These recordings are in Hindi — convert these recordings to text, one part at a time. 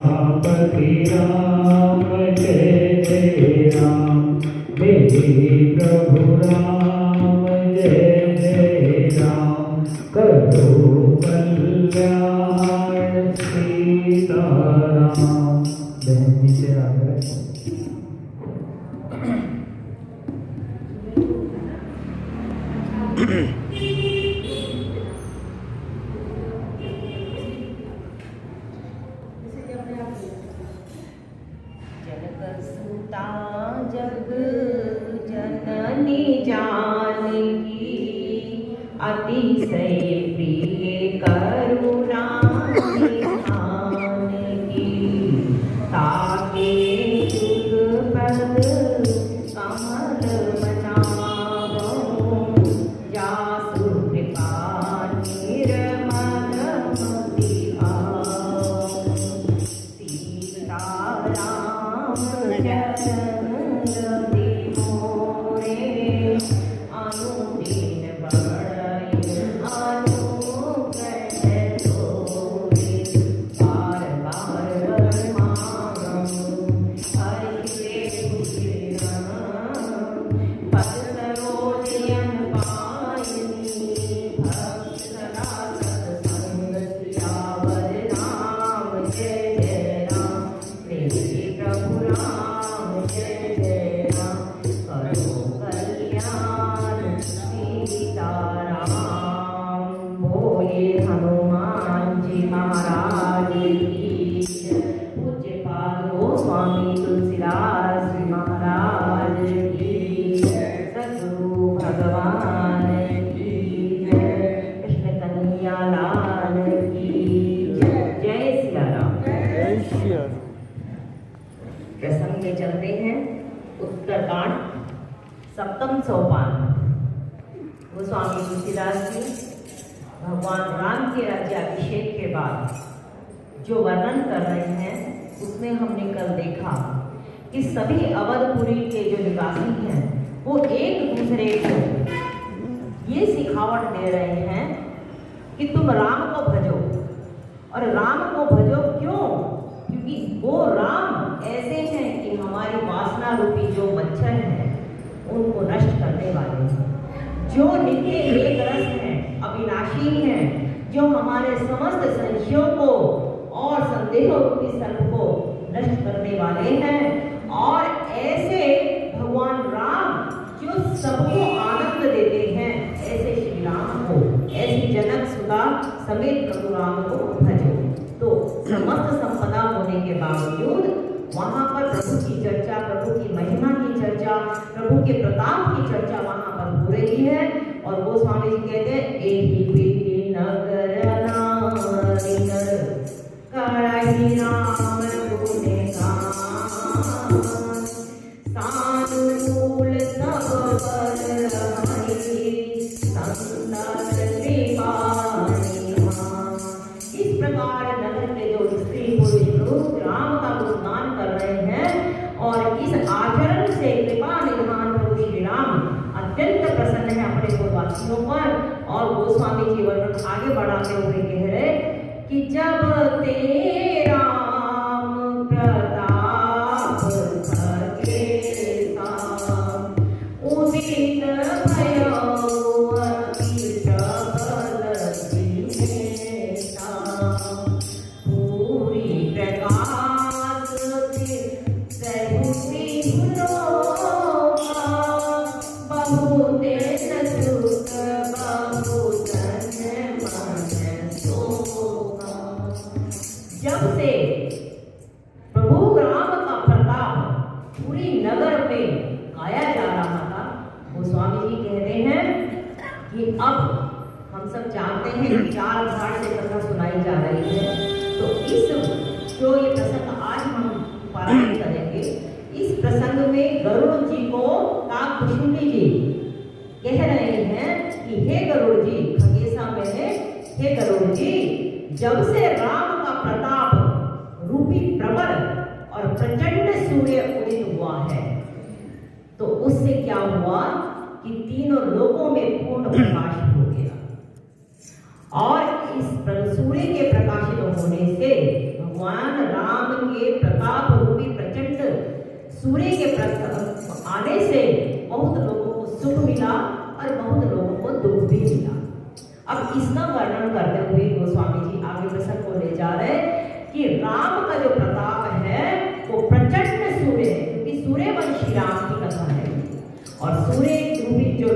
पति राम जय जय राम, मेरे प्रभु राम जय जय राम, करो कल्याण सीताराम। बहन जी से आग्रह। जग जननी जानकी, अतिशय प्रिय करुणा निधान की, ताके जुग पद कमल बनावो, जासु कृपा निर्मल मति भावो। सीताराम हनुमान जी महाराज की, पूज्यपाद गोस्वामी तुलसीदास जी महाराज की, सद्गुरु भगवान की जय, कृष्ण कन्हैया लाल की जय। जय सिया राम। प्रसंग में चलते हैं। उत्तरकांड सप्तम सोपान। गोस्वामी तुलसीदास जी भगवान राम के राज्याभिषेक के बाद जो वर्णन कर रहे हैं, उसमें हमने कल देखा कि सभी अवधपुरी के जो निवासी हैं वो एक दूसरे को ये सिखावट दे रहे हैं कि तुम राम को भजो। और राम को भजो क्यों? क्योंकि वो राम ऐसे हैं कि हमारी वासना रूपी जो मच्छर हैं उनको नष्ट करने वाले हैं, जो नित्य एक रस हैं, अविनाशी हैं, जो हमारे समस्त संशयों को और संदेहों रूपी सर्प को नष्ट करने वाले हैं। और ऐसे भगवान राम जो सबको आनंद देते हैं, ऐसे श्री राम को, ऐसी जनक सुधा समेत प्रभु राम को भजो। तो समस्त संपदा होने के बावजूद वहां पर प्रभु की चर्चा, प्रभु की महिमा की चर्चा, प्रभु के प्रताप की चर्चा वहां पर हो रही है। और वो स्वामी जी कहते हैं, एहि प्रीति नगर नारी नर, करहि राम गुणे गान, सानुकूल सब पर रहि, संतन कृपानि मान। इस प्रकार नगर के जो स्त्री पुरुष लोग राम का गुणगान कर रहे हैं और इस आचरण से कृपा निधान प्रभु श्री राम अत्यंत प्रसन्न है अपने पूर्ववासियों पर। और गोस्वामी जी वर्णन आगे बढ़ाते हुए कह रहे कि जब तेरा प्रताप सकेता, उदित भयो अति प्रबल दिनेता, पूरी प्रकाश सहुति लोका, बहुत सुख बहुत मन सोका। जब से प्रभु राम का प्रताप पूरी नगर में गाया जा रहा था, वो स्वामी जी कहते हैं कि अब हम सब जानते हैं कि 4 घाट से कथा सुनाई जा रही है। तो इस जो ये प्रसंग आज हम पारायण करेंगे, इस प्रसंग में गरुड़ जी को काकभूषुंडी जी कह रहे हैं कि हे गरुड़ जी, खगेशा में है, हे गरुड़ जी, जब से राम का प्रताप रूपी प्रबल और प्रचंड सूर्य उदित हुआ है, तो उससे क्या हुआ कि तीनों लोकों में पूर्ण प्रकाश हो गया। और इस सूर्य के प्रकाशित होने से भगवान राम के प्रताप रूपी प्रचंड सूर्य के आने से बहुत लोगों को सुख मिला और बहुत लोगों को दुख भी मिला। अब इसका वर्णन करते हुए गोस्वामी जी आगे प्रसंग को ले जा रहे कि राम का जो प्रताप है वो प्रचंड सूर्य है, क्योंकि सूर्यवंशी राम की कथा है और सूर्य रूपी जो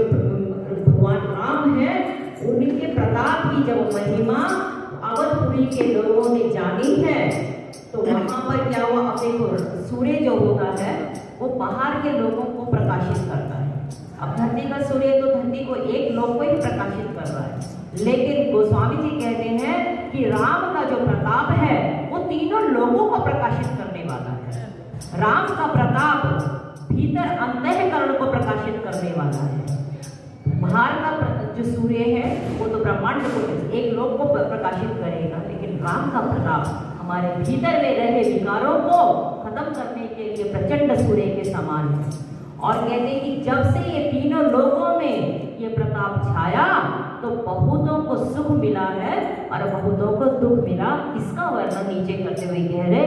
भगवान राम है उनके प्रताप की जब महिमा अवधपुरी के लोगों ने जानी है तो वहां पर क्या हुआ, अब देखो सूर्य जो होता है वो बाहर के लोगों को प्रकाशित करता है। अब धरती का सूर्य तो धरती को एक लोक को ही प्रकाशित कर रहा है, लेकिन गोस्वामी जी कहते हैं कि राम का जो प्रताप है वो तीनों लोगों को प्रकाशित करने वाला है। राम का प्रताप भीतर अंतःकरण को प्रकाशित करने वाला है। बाहर का जो सूर्य है वो तो ब्रह्मांड को एक लोक को प्रकाशित करेगा, लेकिन राम का प्रताप हमारे भीतर में रहे विकारों को खत्म करने के लिए प्रचंड सूर्य के समान है। और कहते हैं कि जब से ये तीनों लोगों में ये प्रताप छाया तो बहुतों को सुख मिला है और बहुतों को दुख मिला। इसका वर्णन नीचे करते हुए कह रहे,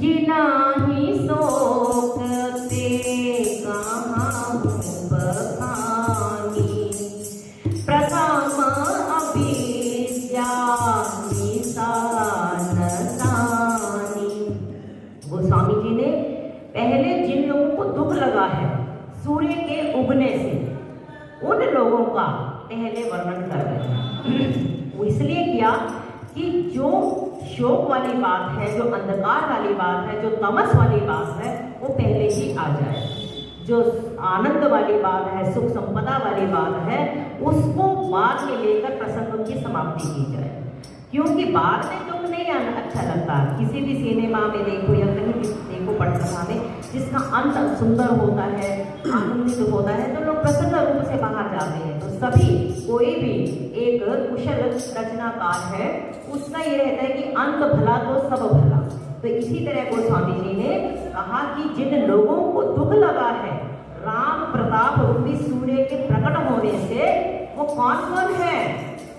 जिना ही शोक ते कहाँ बखानी प्रथम अविद्या गोस्वामी जी ने पहले जिन लोगों को दुख लगा है सूर्य के उगने से उन लोगों का पहले वर्णन कर रहे हैं। वो इसलिए किया कि जो शोक वाली बात है, जो अंधकार वाली बात है, जो तमस वाली बात है वो पहले ही आ जाए। जो आनंद वाली बात है, सुख संपदा वाली बात है, उसको बाद में लेकर प्रसंग की समाप्ति की जाए, क्योंकि बाद में दुख नहीं अच्छा लगता। किसी भी सिनेमा में देखो या कहीं भी देखो पटकथा में जिसका अंत सुंदर होता है, आनंदित होता है, तो लोग प्रसन्न रूप से बाहर जाते हैं। तो सभी कोई भी एक कुशल रचनाकार है उसका ये रहता है कि अंत भला तो सब भला। तो इसी तरह गोस्वामी जी ने कहा कि जिन लोगों को दुख लगा है राम प्रताप रूपी सूर्य के प्रकट होने से, वो कौन कौन है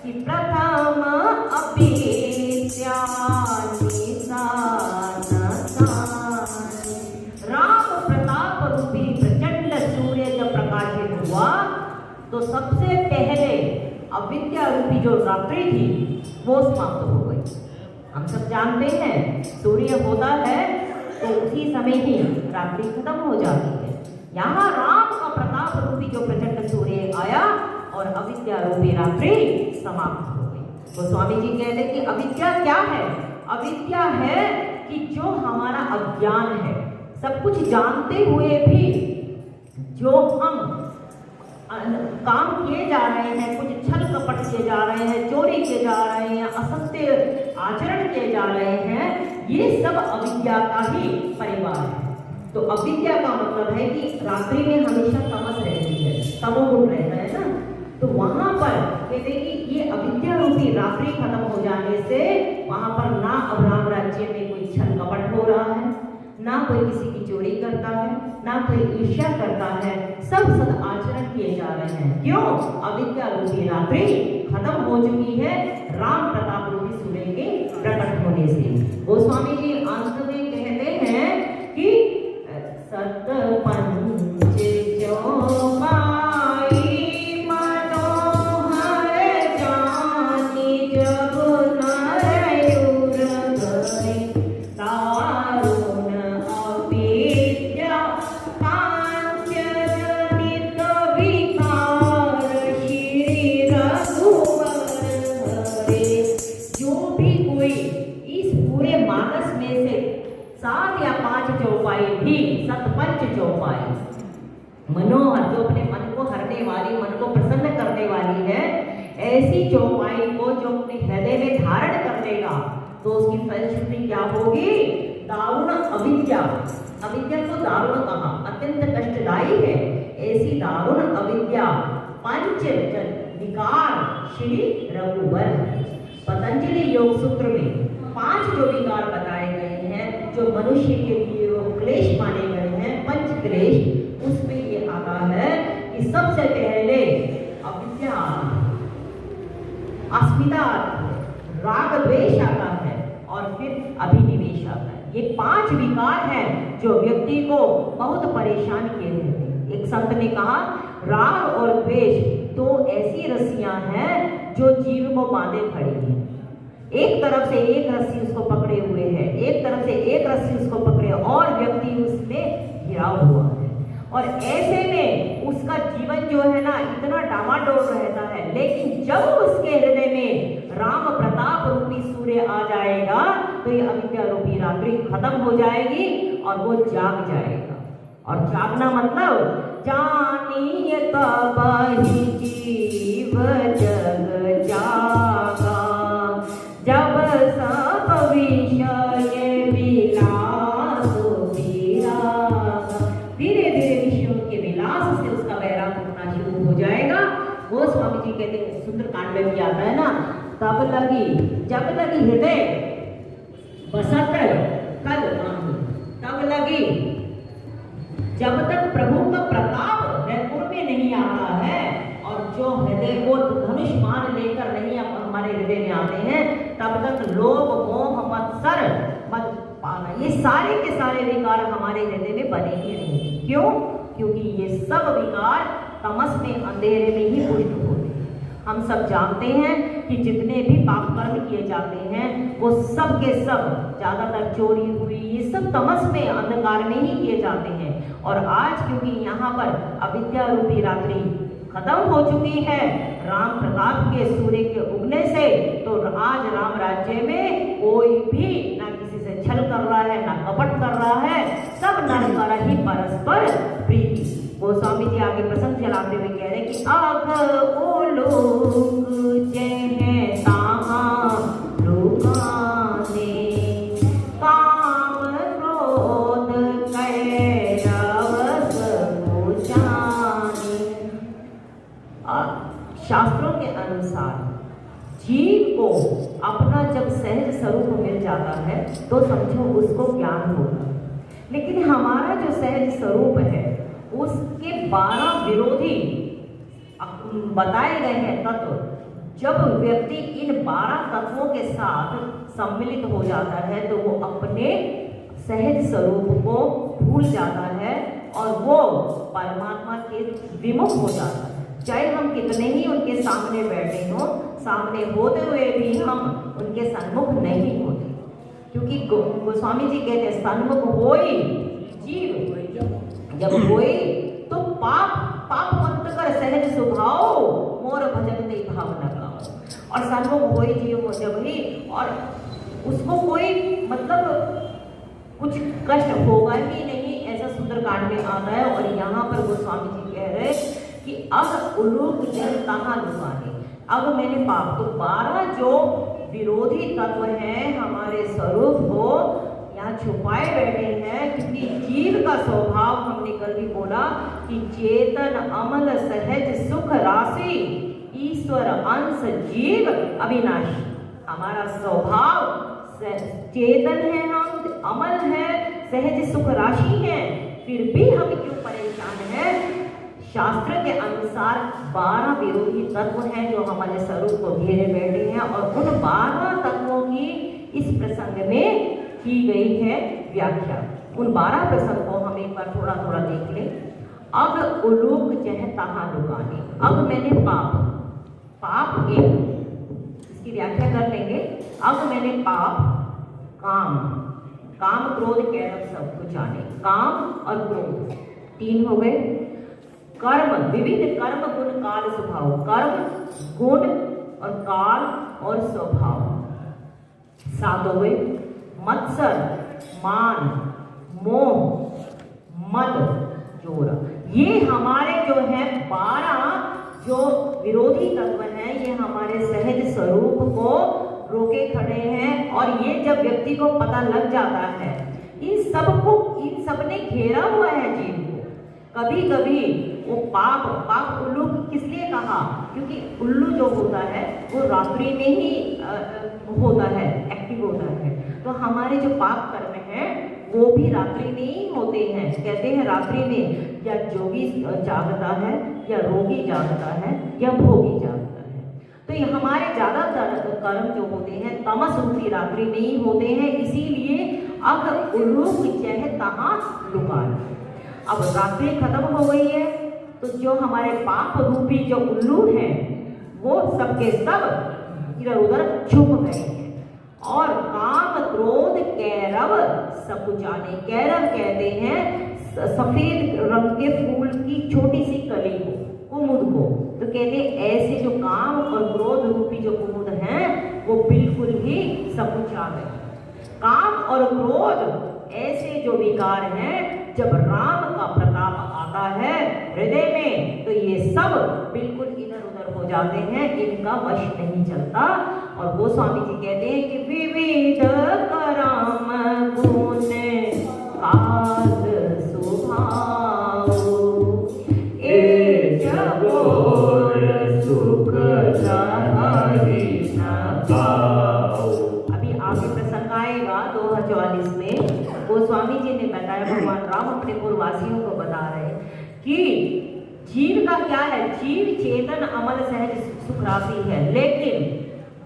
कि प्रथम राम प्रताप रूपी प्रचंड सूर्य जब प्रकाशित हुआ तो सबसे पहले अविद्या रूपी जो रात्रि थी वो समाप्त हो गई। हम सब जानते हैं सूर्य होता है तो उसी समय ही रात्रि खत्म हो जाती है। यहाँ राम का प्रताप रूपी जो प्रचंड सूर्य आया और अविद्या रूपी रात्रि समाप्त हो गई। तो स्वामी जी कहते हैं कि अविद्या क्या है? अविद्या है कि जो हमारा अज्ञान है, सब कुछ जानते हुए भी जो हम काम किए जा रहे हैं, कुछ छल कपट किए जा रहे हैं, चोरी किए जा रहे हैं, असत्य आचरण किए जा रहे हैं, ये सब अविद्या का ही परिवार है। तो अविद्या का मतलब है कि रात्रि में हमेशा तमस रहती है, तमोगुण रहता है ना। तो वहां पर कहते हैं कि ये अविद्या रूपी रात्रि खत्म हो जाने से वहां पर ना अब राम राज्य में कोई छल कपट हो रहा है, ना कोई किसी की चोरी करता है, ना कोई ईर्ष्या करता है, सब सद आचरण किए जा रहे हैं। क्यों? अविद्या रूपी रात्रि खत्म हो चुकी है राम प्रताप रूपी सूर्य के प्रकट होने से। गोस्वामी जी अंत में कहते हैं कि सतपंच चौपाई मनोहर जानी जब नरयुर करे दारुण अविद्या पांचजनित विकार श्री रघुवर हरे। जो भी कोई इस पूरे मानस में से 7 या 5 चौपाई भी, सतपंच चौपाई मनोहर, जो अपने मन को हरने वाली, मन को प्रसन्न करने वाली है, ऐसी चौपाई को जो अपने हृदय में धारण कर लेगा तो उसकी फलश्रुति क्या होगी? दारुण अविद्या। अविद्या को दारुण कहा, अत्यंत कष्टदायी है। ऐसी दारुण अविद्या पंच विकार श्री रघुवर। पतंजलि योग सूत्र में 5 जो विकार बताए गए हैं, जो मनुष्य के लिए वो क्लेश माने गए हैं, पंच क्लेश, उसमें ये आता है कि सबसे पहले अविद्या, अस्मिता, राग द्वेष आता है और फिर अभिनिवेश आता है। ये 5 विकार हैं जो व्यक्ति को बहुत परेशान किए रहते हैं। एक संत ने कहा, राग और द्वेष तो ऐसी रस्सियां हैं जो जीव को बांधे खड़ी हैं। एक तरफ से एक रस्सी उसको पकड़े हुए है, एक तरफ से एक रस्सी उसको पकड़े और व्यक्ति उसमें घिरा हुआ है। और ऐसे में उसका जीवन जो है ना इतना डामाडोल रहता है। लेकिन जब उसके हृदय में राम प्रताप रूपी सूर्य आ जाएगा तो ये अविद्या रूपी रात्रि खत्म हो जाएगी और वो जाग जाएगा। और जागना मतलब जानिए तबहि जीव जग जागा, जब सब विषय विलास विरागा। धीरे धीरे विषयों के विलास से उसका वैराग होना शुरू हो जाएगा। वो स्वामी जी कहते हैं, सुंदरकांड में भी आता है ना, तब लगी जब लगी हृदय बसत कल माही, तब लगी जब तक प्रभु का प्रताप हृदय में नहीं आता है और जो हृदय को धनुष मान लेकर नहीं हमारे हृदय में आते हैं, तब तक लोभ मोह मत्सर मत पाना, ये सारे के सारे विकार हमारे हृदय में बने ही नहीं। क्यों? क्योंकि ये सब विकार तमस में अंधेरे में ही पुष्ट होते हैं। हम सब जानते हैं कि जितने भी पाप कर्म किए जाते हैं वो सब के सब, ज्यादातर चोरी हुई, ये सब तमस में अंधकार में ही किए जाते हैं। और आज क्योंकि यहाँ पर अविद्या रूपी रात्रि खत्म हो चुकी है राम प्रताप के सूर्य के उगने से, तो आज राम राज्य में कोई भी ना किसी से छल कर रहा है ना कपट कर रहा है, सब नर कर ही परस्पर प्रीति। गोस्वामी जी आगे प्रसंग चलाते हुए कह रहे कि आग ओ लोग जय ताहा रुकाने, काम क्रोध कैरवस जाने। शास्त्रों के अनुसार जीव को अपना जब सहज स्वरूप मिल जाता है तो समझो उसको ज्ञान होगा। लेकिन हमारा जो सहज स्वरूप है उसके 12 विरोधी बताए गए हैं तत्व। जब व्यक्ति इन 12 तत्वों के साथ सम्मिलित हो जाता है तो वो अपने सहज स्वरूप को भूल जाता है और वो परमात्मा के विमुख हो जाता है। चाहे हम कितने ही उनके सामने बैठे हों, सामने होते हुए भी हम उनके सन्मुख नहीं होते। क्योंकि गोस्वामी जी कहते हैं सन्मुख होई जीव जब होए तो पाप मत कर सहज स्वभाव मोर भजन ते भावना का। और सन्मुख होए जीव जब ही, और उसको कोई मतलब कुछ कष्ट होगा ही नहीं, ऐसा सुंदरकांड में आता है। और यहाँ पर गोस्वामी जी कह रहे कि अब उल्लूक जन कहाँ लुकाने, अब मैंने पाप, तो 12 जो विरोधी तत्व हैं हमारे स्वरूप को यहाँ छुपाए बैठे हैं। क्योंकि जीव का स्वभाव हमने कल भी बोला कि चेतन अमल सहज सुख राशि ईश्वर अंश जीव अविनाशी। हमारा स्वभाव चेतन है, हम अमल है, सहज सुख राशि है, फिर भी हम क्यों परेशान हैं? शास्त्र के अनुसार 12 विरोधी तत्व हैं जो हमारे स्वरूप को घेरे बैठे हैं। और उन 12 तत्वों की इस प्रसंग में की गई है व्याख्या। उन 12 प्रसंग को हम एक बार थोड़ा थोड़ा देख लें। अब उलूक जह तहाँ लुकाने, अब मैंने पाप एक, इसकी व्याख्या कर लेंगे। अब मैंने पाप, काम क्रोध कैरव सब कुछ जाने, काम और क्रोध 3 हो गए। कर्म, विविध कर्म गुण काल स्वभाव, कर्म गुण और काल और स्वभाव 7 हो गए। मत्सर, मान, मोह, मद, जोरा, ये हमारे जो है 12 जो विरोधी तत्व हैं, ये हमारे सहज स्वरूप को रोके खड़े हैं। और ये जब व्यक्ति को पता लग जाता है, इन सब ने घेरा हुआ है जीव को। कभी कभी वो पाप उल्लू किस लिए कहा? क्योंकि उल्लू जो होता है वो रात्रि में ही होता है, एक्टिव होता है। तो हमारे जो पाप कर्म हैं वो भी रात्रि में ही होते हैं। कहते हैं रात्रि में या जोगी जागता है, या रोगी जागता है, या भोगी जागता है। तो ये हमारे ज़्यादातर कर्म जो होते हैं तमस रूपी रात्रि में ही होते हैं। इसीलिए अब उल्लूक चह तहाँ लुकान। अब रात्रि खत्म हो गई है, तो जो हमारे पाप रूपी जो उल्लू हैं वो सबके सब इधर उधर छुप गए हैं। और काम क्रोध कैरव सब जाने। कैरव कहते हैं सफेद रंग के फूल की छोटी सी कली को, कुमुद को। तो कहते हैं ऐसे जो काम और क्रोध रूपी जो कुमुद हैं वो बिल्कुल ही सकुचा गए। काम और क्रोध ऐसे जो विकार हैं, जब राम का प्रताप आता है हृदय में तो ये सब बिल्कुल इधर उधर हो जाते हैं, इनका वश नहीं चलता। और वो स्वामी जी कहते हैं कि विविध करम गुण काल सुभाव ए जगोर सुख जाहि न पाओ। अभी आगे प्रसंग आएगा 244 में। गोस्वामी जी ने बताया, भगवान राम अपने पूर्ववासियों को बता रहे कि जीव का क्या है, जीव चेतन अमल सहज सुख राशि है, लेकिन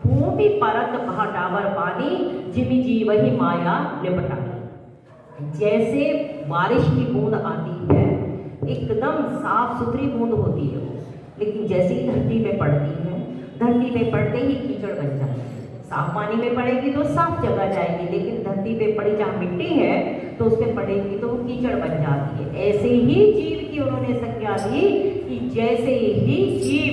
भूमि परत भाटावर पानी जिमि जीव ही माया लिपटा। जैसे बारिश की बूंद आती है, एकदम साफ सुथरी बूंद होती है वो, लेकिन जैसे ही धरती पे पड़ती है, धरती पे पड़ते ही कीचड़ बन जाती है। साफ पानी में पड़ेगी तो साफ जगह जाएगी, लेकिन धरती पे पड़ी जहाँ मिट्टी है तो उस पर पड़ेगी तो वो कीचड़ बन जाती है। ऐसे ही जीव की उन्होंने संज्ञा दी कि जैसे ही जीव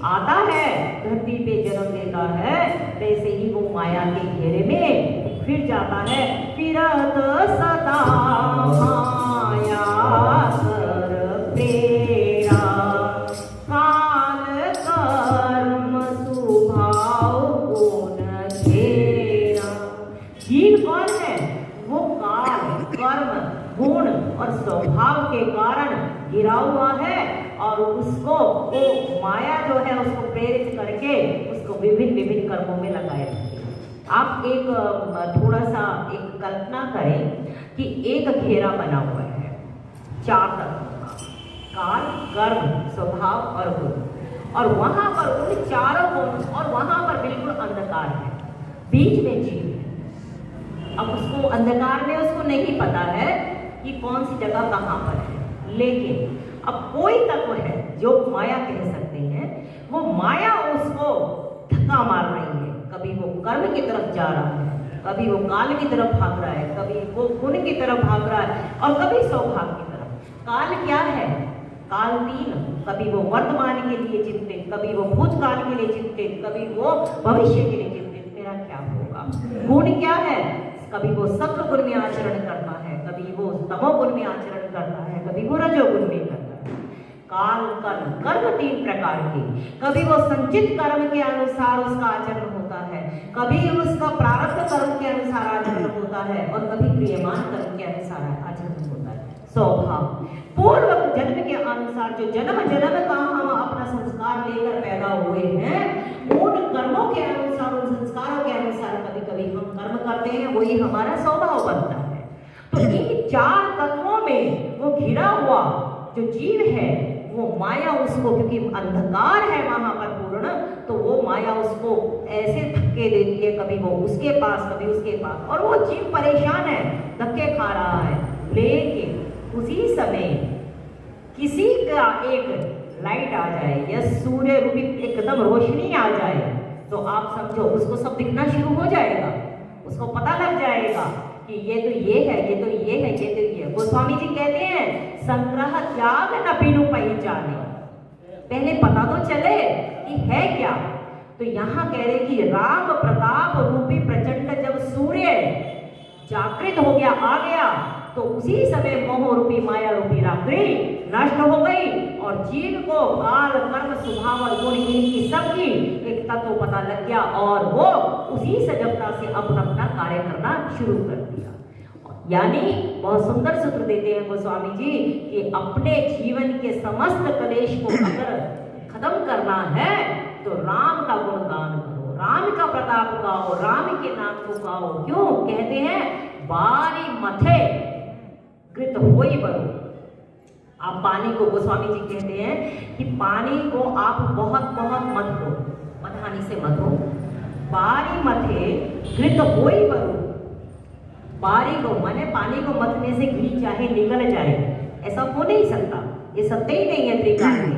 आता है धरती पे जन्म लेता है, वैसे ही वो माया के घेरे में फिर जाता है। फिरत सदा माया कर प्रेरा काल कर्म स्वभाव गुण घेरा। जीव कौन है? वो काल कर्म गुण और स्वभाव के कारण गिरा हुआ है, और उसको वो माया जो है उसको प्रेरित करके उसको विभिन्न विभिन्न कर्मों में लगाए रखती है। आप एक थोड़ा सा एक कल्पना करें कि एक घेरा बना हुआ है 4 तत्वों का, काल कर्म स्वभाव और गुण, और वहां पर उन चारों गुण और वहां पर बिल्कुल अंधकार है, बीच में जीव है। अब उसको अंधकार में उसको नहीं पता है कि कौन सी जगह कहाँ पर है, लेकिन अब कोई तत्व है जो माया कह सकते हैं, वो माया उसको धक्का मार रही है। कभी वो कर्म की तरफ जा रहा है, कभी वो काल की तरफ भाग रहा है, कभी वो गुण की तरफ भाग रहा है, और कभी स्वभाव की तरफ। काल क्या है? काल 3, कभी वो वर्तमान के लिए चिंतित, कभी वो भूतकाल के लिए चिंतित, कभी वो भविष्य के लिए चिंतित, मेरा क्या होगा। गुण क्या है? कभी वो सत्व गुण में आचरण करता है, कभी वो तमोगुण में आचरण करता है, कभी वो रजोगुण में करता है। काल कर्म, कर्म 3 प्रकार के, कभी वो संचित कर्म के अनुसार उसका आचरण होता है, कभी उसका प्रारब्ध कर्म के अनुसार आचरण होता है, और कभी क्रियमान कर्म के अनुसार आचरण होता है। स्वभाव पूर्व जन्म के अनुसार, जो जन्म जन्म का हम अपना संस्कार लेकर पैदा हुए हैं, उन कर्मों के अनुसार, उन संस्कारों के अनुसार कभी कभी हम कर्म करते हैं, वही हमारा स्वभाव बनता है। तो इन 4 तत्वों में वो घिरा हुआ जो जीव है, वो माया उसको, क्योंकि अंधकार है वहां पर पूर्ण, तो वो माया उसको ऐसे धक्के देती है, कभी वो उसके पास कभी उसके पास, और वो जीव परेशान है, धक्के खा रहा है। लेकिन उसी समय किसी का एक लाइट आ जाए या सूर्य रूपी एकदम रोशनी आ जाए, तो आप समझो उसको सब दिखना शुरू हो जाएगा, उसको पता लग जाएगा कि ये तो ये है, ये तो ये है, ये तो ये है। गोस्वामी जी कहते हैं संग्रह त्याग न पीनू पहचाने, पहले पता तो चले कि है क्या। तो यहाँ कह रहे कि राम प्रताप रूपी प्रचंड जब सूर्य जागृत हो गया, आ गया, तो उसी समय मोह रूपी माया रूपी रात्रि नष्ट हो गई, और जीव को काल कर्म स्वभाव और गुण इनकी सबकी एक तत्व पता लग गया, और वो उसी सजगता से अपना अपना कार्य करना शुरू कर दिया। यानी बहुत सुंदर सूत्र देते हैं गोस्वामी जी कि अपने जीवन के समस्त क्लेश को अगर खत्म करना है तो राम का गुणगान करो, राम का प्रताप गाओ, राम के नाम को गाओ। क्यों कहते हैं? बारी मथे कृत होई बरो। आप पानी को, गोस्वामी जी कहते हैं कि पानी को आप बहुत बहुत मत लो, मधानी से मत हो। बारी मथे कृत होई बरो, बारी को माने पानी को मथने से घी चाहे निकल जाए, ऐसा हो नहीं सकता, ये सत्य ही नहीं है त्रिकाल में।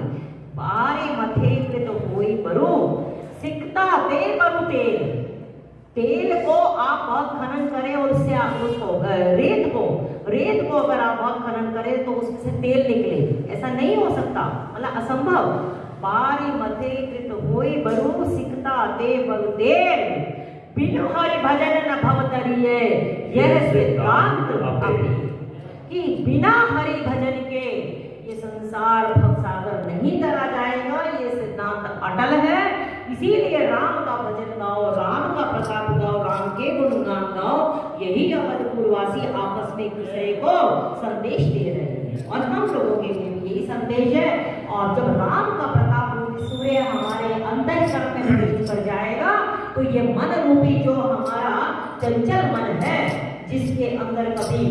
बारे मथे कृत होई बरु सिकता ते बरु तेल, तेल को आप बहुत खनन करें और उससे आप उसको रेत को अगर आप बहुत खनन करें तो उसमें से तेल निकले, ऐसा नहीं हो सकता, मतलब असंभव। बारी मथे कृत होई बरु सिकता ते बरु तेल, बिनु हरि भजन न भव तरिये, यह सिद्धांत अपने कि बिना हरि भजन के ये संसार भव सागर नहीं तरा जाएगा, ये सिद्धांत अटल है। इसीलिए राम का भजन गाओ, राम का प्रताप गाओ, राम के गुणगान गाओ, यही अवधपुरवासी आपस में एक दूसरे को संदेश दे रहे हैं और हम लोगों के लिए भी यही संदेश है। और जब राम का प्रताप रूपी सूर्य हमारे अंतःकरण में प्रवेश कर जाएगा तो ये मन रूपी जो हमारा चंचल मन है, जिसके अंदर कभी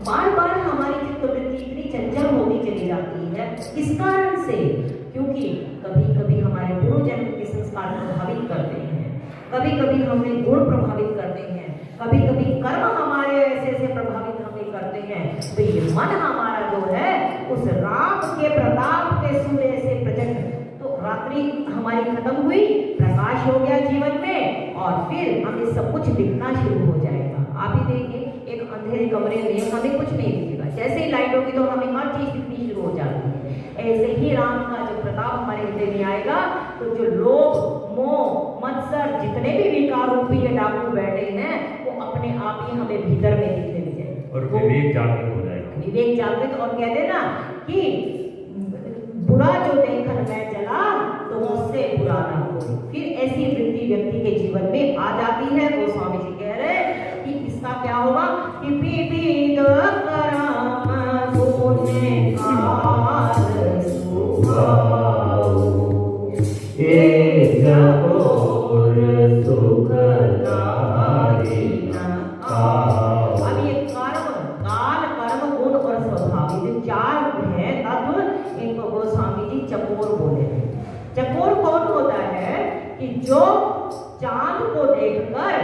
बार बार हमारी चित्तवृत्ति इतनी चंचल होती चली जाती है, किस कारण से? क्योंकि कभी कभी हमारे गुरुजन के संस्कार प्रभावित करते हैं, कभी कभी हमें गुण प्रभावित करते हैं, कभी कभी कर्म हमारे ऐसे ऐसे प्रभावित हमें करते हैं। तो ये मन हमारा जो है उस राम के प्रताप के सूर्य से प्रचंड, तो रात्रि हमारी खत्म हुई, प्रकाश हो गया जीवन में और फिर हमें सब कुछ दिखना शुरू हो जाएगा। आप ही देखिए, एक अंधेरे कमरे में हमें कुछ नहीं दिखेगा, जैसे ही लाइट होगी तो हमें हर चीज दिखनी शुरू हो जाती है। ऐसे ही राम का जो प्रताप हमारे हृदय में आएगा तो जो लोभ, मोह, मत्सर, जितने भी विकार रूपी ये डाकू बैठे हैं वो अपने आप ही हमें भीतर में दिखने लगे और विवेक जागृत हो जाएगा। विवेक जागृत, और कहते ना कि बुरा जो देखन में चला तो उससे बुरा ना हो, फिर ऐसी वृत्ति व्यक्ति के जीवन में आ जाती है। वो स्वामी जी कह रहे हैं कि इसका क्या होगा कि विविध कर्म पुण्य काल सुखाओ, एक और सुखदारी न आओ। अब ये कर्म, काल, कर्म, गुण और स्वभाव, ये चार है तत्व, इनको गोस्वामी जी चकोर बोले हैं। चकोर कौन होता है कि जो चांद को देखकर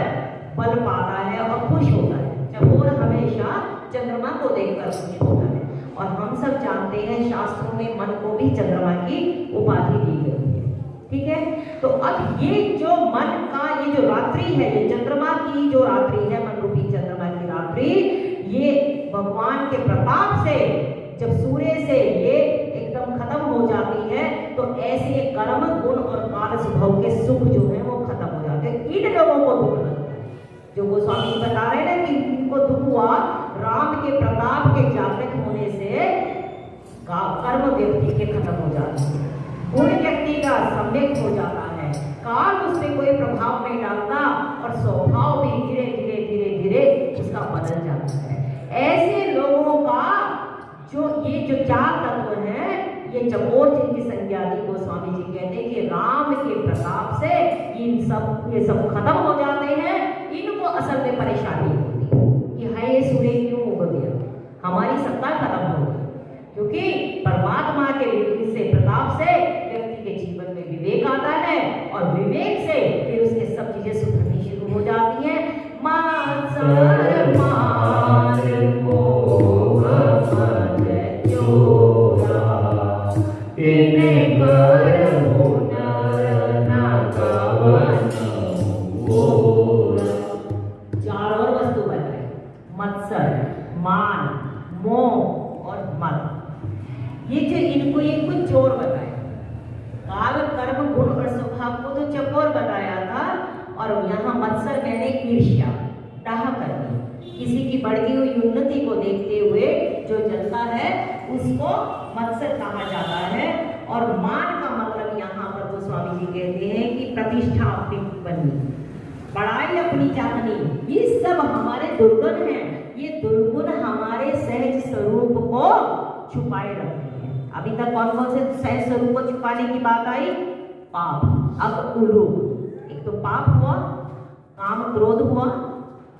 बल पाता है और खुश होता है। चकोर हमेशा चंद्रमा को देखकर खुश होता है। और हम सब जानते हैं शास्त्रों में मन को भी चंद्रमा की उपाधि दी गई है, ठीक है। तो अब ये जो मन का ये जो रात्रि है, ये चंद्रमा की जो रात्रि है, मन रूपी चंद्रमा की रात्रि, ये भगवान के प्रताप से जब सूर्य से ये एकदम खत्म हो जाती है तो ऐसे कर्म, गुण और काल स्वभाव के सुख जो है वो खत्म हो जाते हैं। इन लोगों को दुख लगता है, जो गोस्वामी जी बता रहे हैं ना कि इनको दुख हुआ राम के प्रताप के जागृत होने से, कर्म व्यक्ति के खत्म हो जाते हैं, गुण व्यक्ति का सम्यक हो जाता है, काल उस पर कोई प्रभाव नहीं डालता और स्वभाव भी धीरे धीरे धीरे धीरे उसका बदल जाता है। ऐसे लोगों का जो ये जो चार तत्व हैं, ये चकोर जिनकी संज्ञा दी गोस्वामी जी कहते हैं कि राम के प्रताप से ये सब खत्म हो जाते हैं। इनको असल में परेशानी होती है कि हाय ये सूर्य क्यों उग गया, हमारी सत्ता खत्म हो गई, क्योंकि परमात्मा के से प्रताप से व्यक्ति के जीवन में विवेक आता है और विवेक से फिर उसके सब चीजें सुधरनी शुरू हो जाती हैं। मात्सर मान मोह मद चोरा, इन्हें करहु नर न कवन मोरा। चार और वस्तु बताए, मत्सर, मान, मोह और मद। ये जो इनको ये कुछ चोर बताए, काल, कर्म, गुण और स्वभाव को तो चकोर बताया था, और यहाँ मत्सर मैंने ईर्ष्या, डाह करनी, किसी की बढ़ती हुई उन्नति को देखते हुए जो जलता है उसको मत्सर कहा जाता है। और मान का मतलब यहाँ पर तो स्वामी जी कहते हैं कि प्रतिष्ठा अपनी बननी, बड़ाई अपनी चाहनी, ये सब हमारे दुर्गुण हैं। ये दुर्गुण हमारे सहज स्वरूप को छुपाए रखते हैं। अभी तक कौन कौन से सहज स्वरूप को छुपाने की बात आई? पाप, अब उलूप। एक तो पाप हुआ, काम क्रोध हुआ,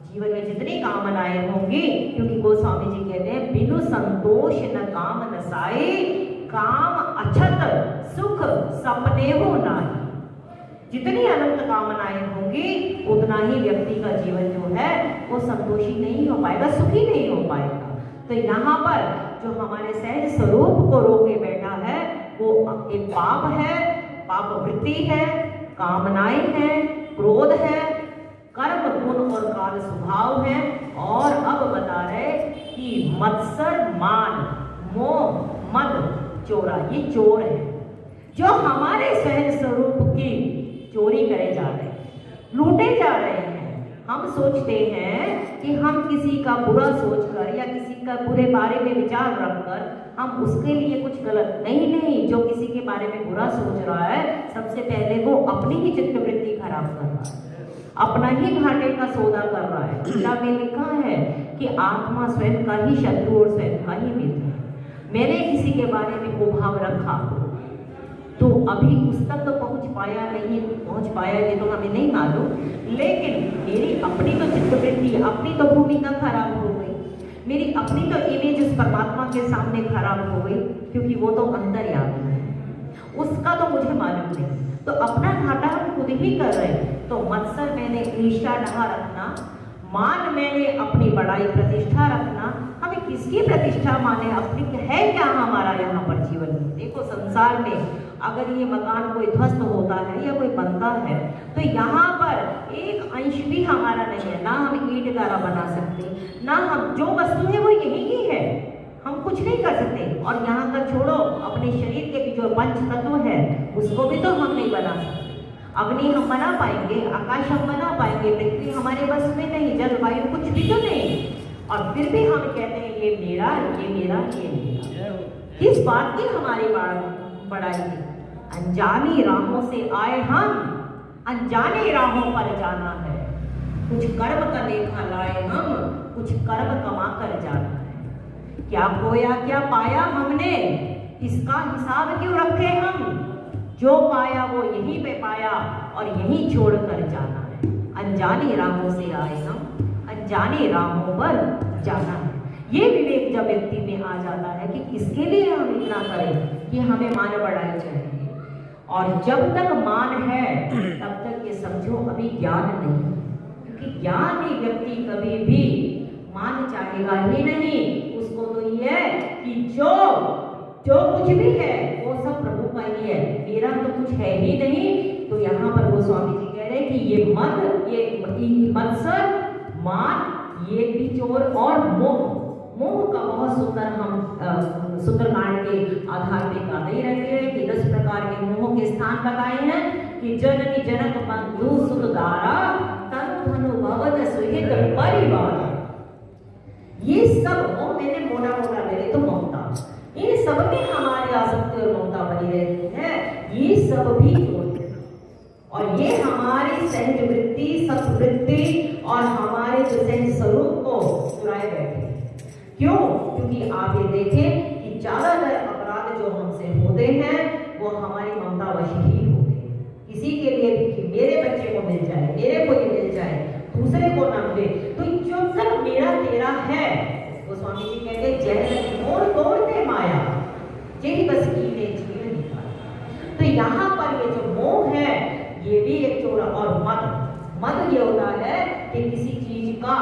जीवन में जितनी कामनाएं होंगी, क्योंकि गोस्वामी जी कहते हैं बिनु संतोष न काम नसाई, काम अछत सुख सपने हो नाई। जितनी अनंत कामनाएं होंगी उतना ही व्यक्ति का जीवन जो है वो संतोषी नहीं हो पाएगा, सुखी नहीं हो पाएगा। तो यहाँ पर जो हमारे सहज स्वरूप को रोके बैठा है वो एक पाप है, पाप वृत्ति है, कामनाएं हैं, क्रोध है, कर्म गुण और काल स्वभाव है। और अब बता रहे कि मत्सर, मान, मोह, मद, चोरा, ये चोर है जो हमारे सहज स्वरूप की चोरी करे जा रहे हैं, लूटे जा रहे हैं। हम सोचते हैं कि हम किसी का बुरा सोचकर या किसी का बुरे बारे में विचार रखकर हम उसके लिए कुछ गलत नहीं, जो किसी के बारे में बुरा सोच रहा है सबसे पहले वो अपनी ही चित्तवृत्ति खराब कर रहा है, अपना ही घाटे का सौदा कर रहा है। गीता में लिखा है कि आत्मा स्वयं का ही शत्रु और स्वयं का ही मित्र है। मैंने किसी के बारे में कुभाव रखा तो अभी उस तक तो पहुंच पाया ये तो हमें नहीं मालूम, लेकिन मेरी अपनी तो चित्तवृत्ति, अपनी तो भूमिका खराब हो गई, मेरी अपनी तो इमेज उस परमात्मा के सामने खराब हो गई, क्योंकि वो तो अंतर्यामी है, उसका तो मुझे मालूम नहीं। तो अपना घाटा हम खुद ही कर रहे हैं। तो मत्सर मैंने ईर्ष्या ढहा रखना, मान मैंने अपनी बड़ाई प्रतिष्ठा रखना। हमें किसकी प्रतिष्ठा माने, अपनी है क्या हमारा यहाँ पर जीवन में? देखो संसार में अगर ये मकान कोई ध्वस्त होता है या कोई बनता है तो यहाँ पर एक अंश भी हमारा नहीं है, ना हम ईंट गारा बना सकते, ना हम, जो वस्तु है वो यही की है, हम कुछ नहीं कर सकते। और यहाँ तक छोड़ो, अपने शरीर के भी जो पंच तत्व है उसको भी तो हम नहीं बना सकते। अग्नि हम बना पाएंगे, आकाश हम बना पाएंगे, पृथ्वी हमारे बस में नहीं, जलवायु कुछ भी तो नहीं, और फिर भी हम कहते हैं ये मेरा, ये मेरा, ये मेरा। किस बात की हमारी बड़ाई है? अनजानी राहों से आए हम, अनजानी राहों पर जाना है। कुछ कर्म का लेखा लाए हम, कुछ कर्म कमा कर जाना है। क्या खोया क्या पाया हमने, इसका हिसाब क्यों रखे हम? जो पाया वो यहीं पे पाया और यहीं छोड़ कर जाना है। अनजानी राहों से आए हम, अनजानी राहों पर जाना है। ये विवेक जब व्यक्ति में आ जाता है कि किसके लिए हम इतना करें कि हमें मान बढ़ाई चाहिए, और जब तक मान है तब तक ये समझो अभी ज्ञान नहीं, क्योंकि ज्ञानी व्यक्ति कभी भी मान चाहेगा ही नहीं। उसको तो ये है कि जो कुछ भी है वो सब प्रभु का ही है, मेरा तो कुछ है ही नहीं। तो यहाँ पर वो स्वामी जी कह रहे हैं कि ये मद, ये मत्सर, मान, ये भी चोर और मोह का बहुत सुंदर हम सुंदरकांड के आधार पे गाते रहते हैं कि 10 प्रकार के मोह के स्थान बताए हैं कि जननी जनक बंधु सुत दारा तनु धनु भवत सुहित परिवार। ये सब मोह, मैंने मोटा मेरे तो ममता, इन सब में हमारी आसक्ति और ममता बनी रहती है। ये सब भी चोर है और ये हमारी सहज वृत्ति, सत्वृत्ति और हमारे जो सहज स्वरूप को चुराए बैठे। क्यों? क्योंकि आप ये देखें कि ज्यादातर अपराध जो हमसे होते हैं वो हमारी ममता वश ही होते हैं। किसी के लिए भी कि मेरे बच्चे को मिल जाए, मेरे को ये मिल जाए, दूसरे को ना मिले, तो जो सब मेरा तेरा है वो स्वामी जी कहते हैं जय मोर तोड़ते माया यही बस कीने जीवन निकाला। तो यहाँ पर ये जो मोह है ये भी एक चोरा। और मद ये होता है कि किसी चीज का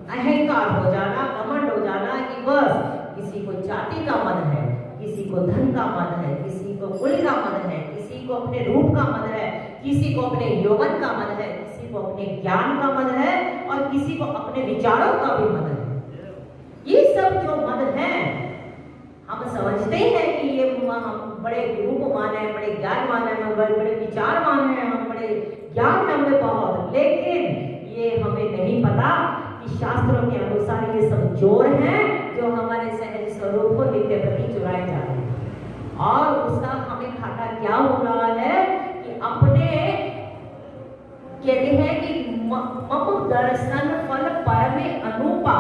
अहंकार हो जाना, घमंड हो जाना कि बस किसी को जाति का मन है, किसी को धन का मन है, किसी को कुल का मन है, किसी को अपने रूप का मन है, किसी को अपने यौवन का मन है, किसी को अपने ज्ञान का मन है और किसी को अपने विचारों का भी मन है। ये सब जो मन है हम समझते हैं कि ये हम बड़े रूप माने हैं, बड़े ज्ञान माने हैं, बड़े विचार माने हैं, हम बड़े ज्ञान हमें बहुत, लेकिन ये हमें नहीं पता शास्त्रों के अनुसार ये सब चोर हैं जो हमारे सहज स्वरूप को नित्य प्रति चुराए जा रहे हैं। और उसका हमें घाटा क्या हो रहा है कि अपने कहते हैं कि मम दर्शन फल परम अनुपा।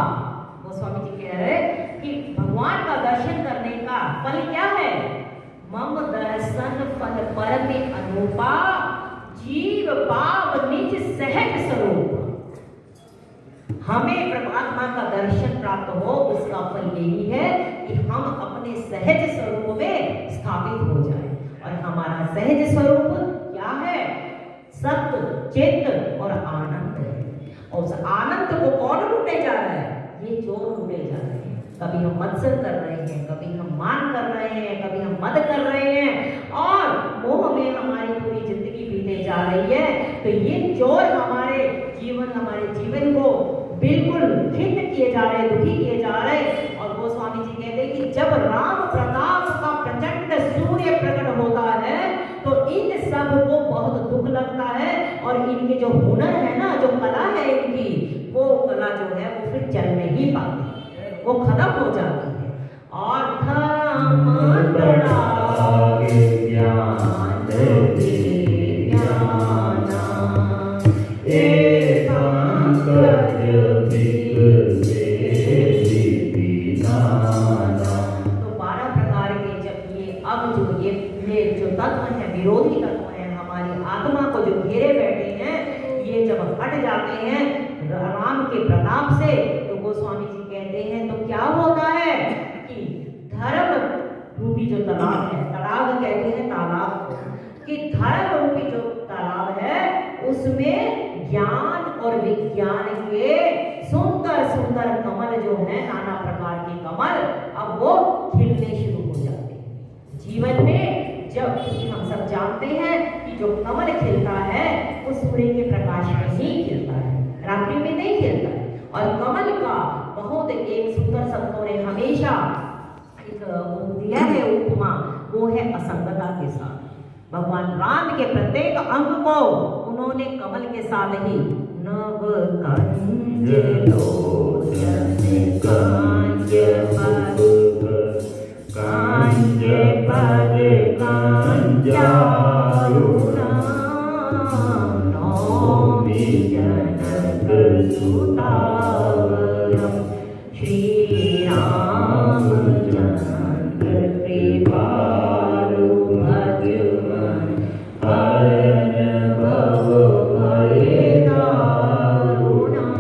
वो स्वामी जी कह रहे हैं कि भगवान का दर्शन करने का फल क्या है? मम दर्शन फल परम अनुपा जीव पाव निज सहज स्वरूप। हमें परमात्मा का दर्शन प्राप्त हो उसका फल यही है कि हम अपने सहज स्वरूप में स्थापित हो जाएं। और हमारा सहज स्वरूप क्या है? सत्य, चित्त और आनंद है। और उस आनंद को कौन लूटे जा रहा है? ये चोर लूटे जा रहे हैं। कभी हम मत्सर कर रहे हैं, कभी हम मान कर रहे हैं, कभी हम मद कर रहे हैं और मोह में हमारी पूरी जिंदगी बीते जा रही है। तो ये चोर हमारे जीवन को बिल्कुल खिन्न किए जा रहे, दुखी किए जा रहे। और गोस्वामी जी कहते हैं कि जब राम प्रताप का प्रचंड सूर्य प्रकट होता है तो इन सब को बहुत दुख लगता है और इनके जो हुनर है ना, जो कला है इनकी, वो कला जो है वो फिर चल नहीं पाती, वो खत्म हो जाती है। और तत्व है, विरोधी तत्व है, हमारी आत्मा को जो घेरे बैठे हैं, ये जब हट जाते हैं राम के प्रताप से, तो गोस्वामी जी कहते हैं तो क्या होता है कि धर्म रूपी जो तालाब है, तालाब कहते हैं तालाब कि धर्म रूपी जो तालाब है उसमें ज्ञान और विज्ञान के सुंदर सुंदर कमल जो है, नाना प्रकार के कमल, अब वो खिलने शुरू हो जाते हैं जीवन में। जब हम सब जानते हैं कि जो कमल खिलता है वो सूर्य के प्रकाश में ही खिलता है, रात्रि में नहीं खिलता है। और कमल का बहुत एक सुंदर शब्दों ने हमेशा एक दिया है उपमा, वो है असंगता के साथ। भगवान राम के प्रत्येक अंग को उन्होंने कमल के साथ ही नव कंज कांज पर कांजारुणा नौमि जनक सुतावरम श्री रामचंद्र कृपालु भजमन हरन भव भय दारुणम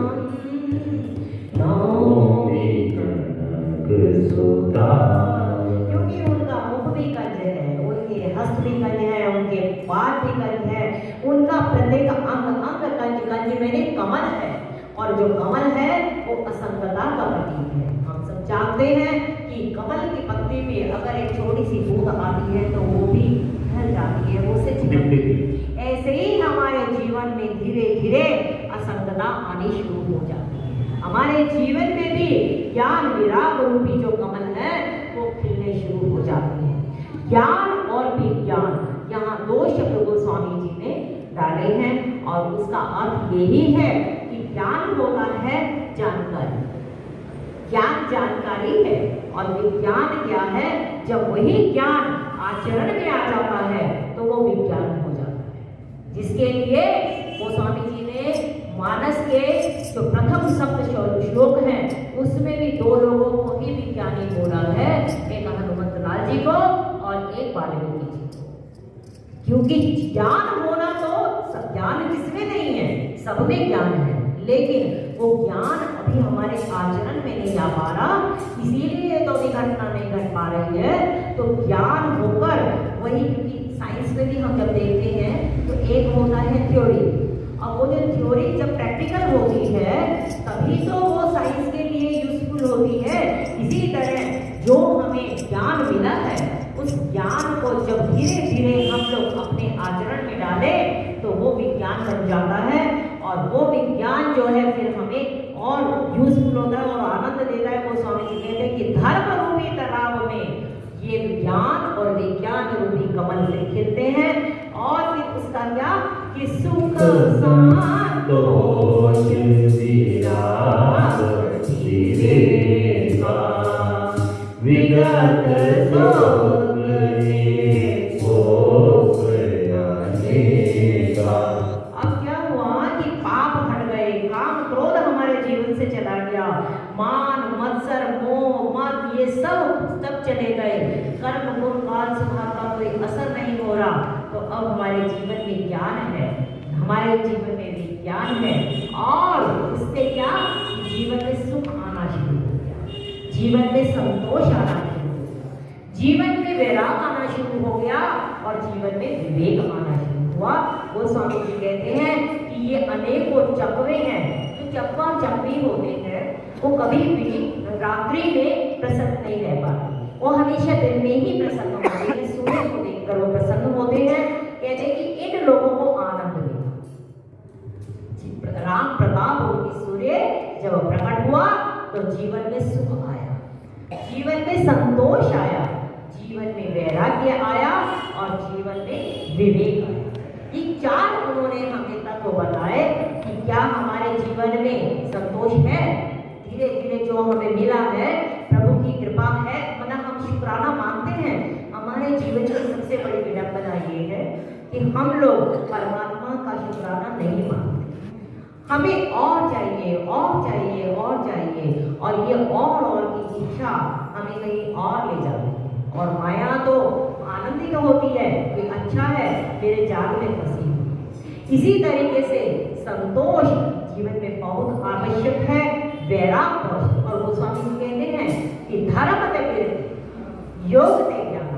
नौमि जनक सुतावरम। क्योंकि उनका मुख भी कंज है, उनके हस्त भी कंज है, उनके बाल भी कंज है, उनका प्रत्येक अंग अंग कंज, कंज में कमल है। और जो कमल है वो असंगता का प्रतीक है। हम सब जानते हैं कि कमल की पत्ती पे अगर एक छोटी सी बूंद आती है तो वो भी ढल जाती है, वो से चिपकती है। ऐसे ही हमारे जीवन में धीरे धीरे असंगता आनी शुरू हो जाती है। हमारे जीवन में भी ज्ञान विराग रूपी जो कमल है वो खिलने शुरू हो जाती है। ज्ञान और विज्ञान, यहाँ दो शब्द गोस्वामी जी ने डाले हैं और उसका अर्थ यही है कि ज्ञान होता है जानकारी, ज्ञान जानकारी है। और विज्ञान क्या है? जब वही ज्ञान आचरण में आ जाता है तो वो विज्ञान हो जाता है। जिसके लिए गोस्वामी जी ने मानस के जो प्रथम सप्त श्लोक हैं उसमें भी दो लोगों को ही विज्ञानी बोला है, एक हनुमंत लाल जी को और एक वाल्मीकि जी को। क्योंकि ज्ञान होना तो ज्ञान किसमें नहीं है, सब में ज्ञान है, लेकिन वो ज्ञान अभी हमारे आचरण में नहीं आ पा रहा, इसीलिए तो घटना नहीं घट पा रही है। तो ज्ञान होकर वही, क्योंकि साइंस में भी हम जब देखते हैं तो एक होता है थ्योरी, और वो जो थ्योरी जब प्रैक्टिकल होती है तभी तो वो साइंस के लिए यूजफुल होती है। इसी तरह जो हमें ज्ञान मिला है उस ज्ञान को जब धीरे धीरे हम लोग अपने आचरण में डालें तो वो विज्ञान बन जाता है। और वो विज्ञान जो है फिर हमें और यूजफुल होता है और आनंद देता है। वो स्वामी जी कहते हैं कि धर्म रूपी तालाब में ये विज्ञान और विज्ञान रूपी कमल से खिलते हैं। और फिर उसका क्या कि सुख संतोष विराग विवेका विगत शोक भोग अनेका। अब क्या हुआ कि पाप हट गए, काम क्रोध हमारे जीवन से चला गया, मान मत्सर मोह मद ये सब चले गए, कर्म गुण काल स्वभाव का कोई असर नहीं हो रहा। तो अब हमारे जीवन में ज्ञान है, हमारे जीवन में विज्ञान है, और उससे क्या जीवन में सुख आना शुरू हो गया, जीवन में संतोष आना शुरू हो गया, जीवन में वैराग आना शुरू हो गया और जीवन में विवेक आना शुरू हो हुआ, वो स्वामी जी कहते हैं कि ये अनेकों चकवे हैं। जो चकवा चकवी होते हैं वो कभी भी रात्रि में प्रसन्न नहीं रह पाते, वो हमेशा दिन में ही प्रसन्न होते हैं। सूर्य को देखकर वो प्रसन्न होते हैं। कहते हैं कि इन लोगों को आनंद मिला। राम प्रताप रूपी सूर्य जब प्रकट हुआ तो जीवन में सुख आया, जीवन में संतोष आया, जीवन में वैराग्य आया और जीवन में विवेक आया। ये चार उन्होंने हमें तत्व बताए कि क्या हमारे जीवन में संतोष है। धीरे धीरे जो हमें मिला है प्रभु की कृपा है, मतलब हम शुक्राना मानते हैं। हमारे जीवन की सबसे बड़ी विडंबना ये है कि हम लोग परमात्मा का शुक्राना नहीं मानते। हमें और चाहिए और चाहिए और चाहिए, और ये और की इच्छा हमें कहीं और ले जाती है। और माया तो आनंदित होती है कि अच्छा है मेरे जाल में फंसी। इसी तरीके से संतोष जीवन में बहुत आवश्यक है, वैराग्य। और वो स्वामी जी कहते हैं कि धर्म में योग से ज्ञान,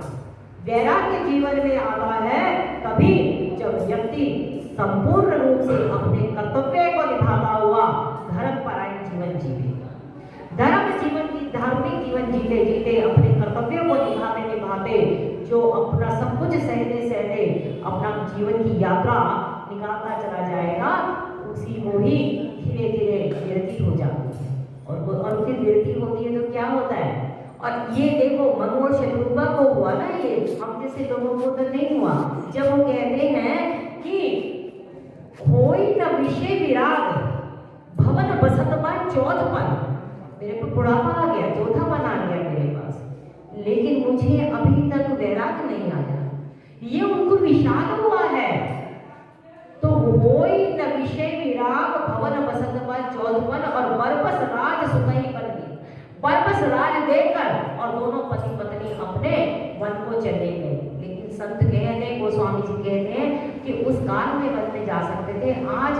वैराग्य जीवन में आता है तभी जब व्यक्ति संपूर्ण रूप से अपने कर्तव्य को निभाता हुआ धर्मपरायण जीवन जीवे। धर्म जीवन की धार्मिक जीवन जीते जीते अपने कर्तव्यों को निभाते जो अपना सब कुछ सहते अपना जीवन की यात्रा निकालता चला जाएगा, उसी को ही धीरे धीरे व्यतीत हो जाती है। और फिर व्यतीत होती है तो क्या होता है। और ये देखो मनु और शत्रुघ्न को हुआ ना, ये हम जैसे लोगों को तो नहीं हुआ। जब वो कहते हैं कि होई न विषय विराग भवन बसतपन चौथपन, मेरे को बुढ़ापा आ गया, चौथापन आ गया मेरे पास, लेकिन मुझे अभी तक वैराग नहीं आया। ये उनको विषाद हुआ है। तो होई न विषय विराग भवन बसतपन चौथपन और बरबस राज सुखई बन गई। बरबस राज देकर और दोनों पति पत्नी अपने वन को चले गए। लेकिन संत कहते हैं, गोस्वामी जी कहते हैं कि उस काल में वन में जा सकते थे। आज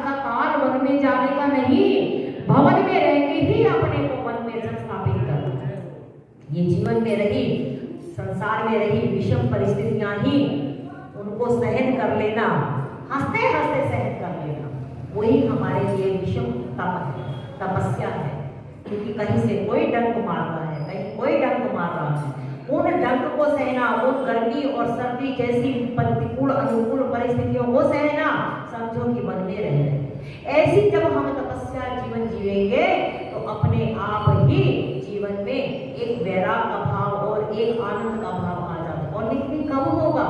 का काल वन में जाने का नहीं, भवन में रहकर ही अपने को वन में संस्थापित करना। ये जीवन में रही, संसार में रही विषम परिस्थितियां ही उनको सहन कर लेना, हंसते हंसते सहन कर लेना, वही हमारे लिए विषम तपस्या है। क्योंकि कहीं से कोई डंक मार रहा है, कहीं कोई डंक मार रहा है। उन डंक को सहना, उन गर्मी और सर्दी जैसी प्रतिकूल अनुकूल परिस्थितियों को सहना, समझो कि मन में रह रहे। ऐसी जब हम तपस्या जीवन जीवेंगे तो अपने आप ही जीवन में एक वैराग का भाव और एक आनंद का भाव आ जाता। और लेकिन कब होगा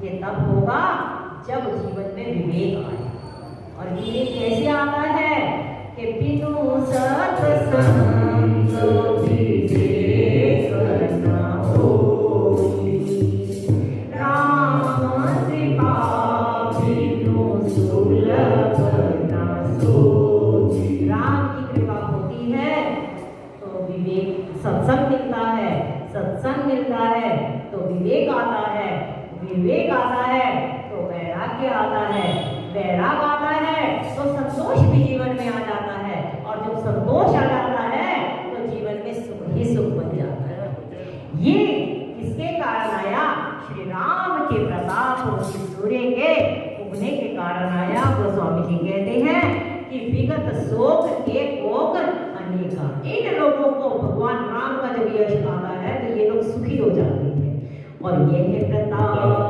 ये? तब होगा जब जीवन में विवेक आए। और विवेक कैसे आता है कि बिनु सत्संग विवेक न होई, राम कृपा बिनु सुलभ न सोई। राम की कृपा होती है तो विवेक, सत्संग मिलता है, सत्संग मिलता है तो विवेक आता है, विवेक आता है तो वैराग्य आता है, वैराग आता है तो संतोष भी जीवन में आ जाता है। और जब संतोष आ जाता है तो जीवन में सुख ही सुख बन जाता है। ये किसके कारण आया? श्री राम के प्रताप और सूर्य के उगने के कारण आया। गोस्वामी जी कहते हैं कि विगत शोक एक ओक अनेका। इन लोगों को भगवान राम का जब यश आता है तो ये लोग सुखी हो जाते हैं। और ये है प्रताप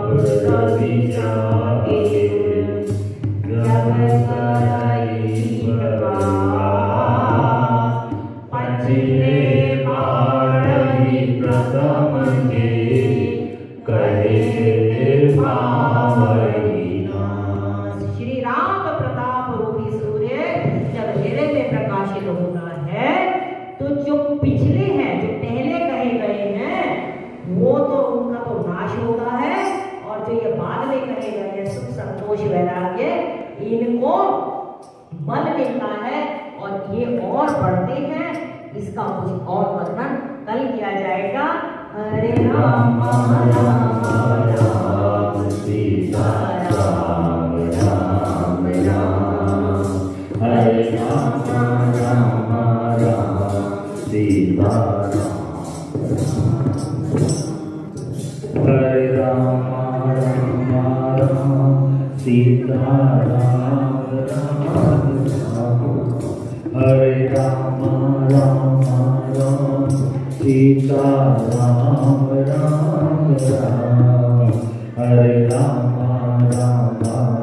श्री राम प्रताप रूपी सूर्य जब हृदय में प्रकाशित होता है तो जो पिछले हैं, जो पहले कहे गए हैं, वो तो उनका तो नाश होता है। और जो ये बाद में कहे गए हैं सुख संतोष वैराग्य, इनको बल मिलता है और ये और बढ़ते हैं। इसका कुछ और वर्णन कल किया जाएगा। हरे राम राम राम सीता राम राम राम, हरे राम राम राम सीता राम, हरे राम राम राम सीता राम राम राम, हरे राम राम राम, सीता राम राम राम, हरे राम राम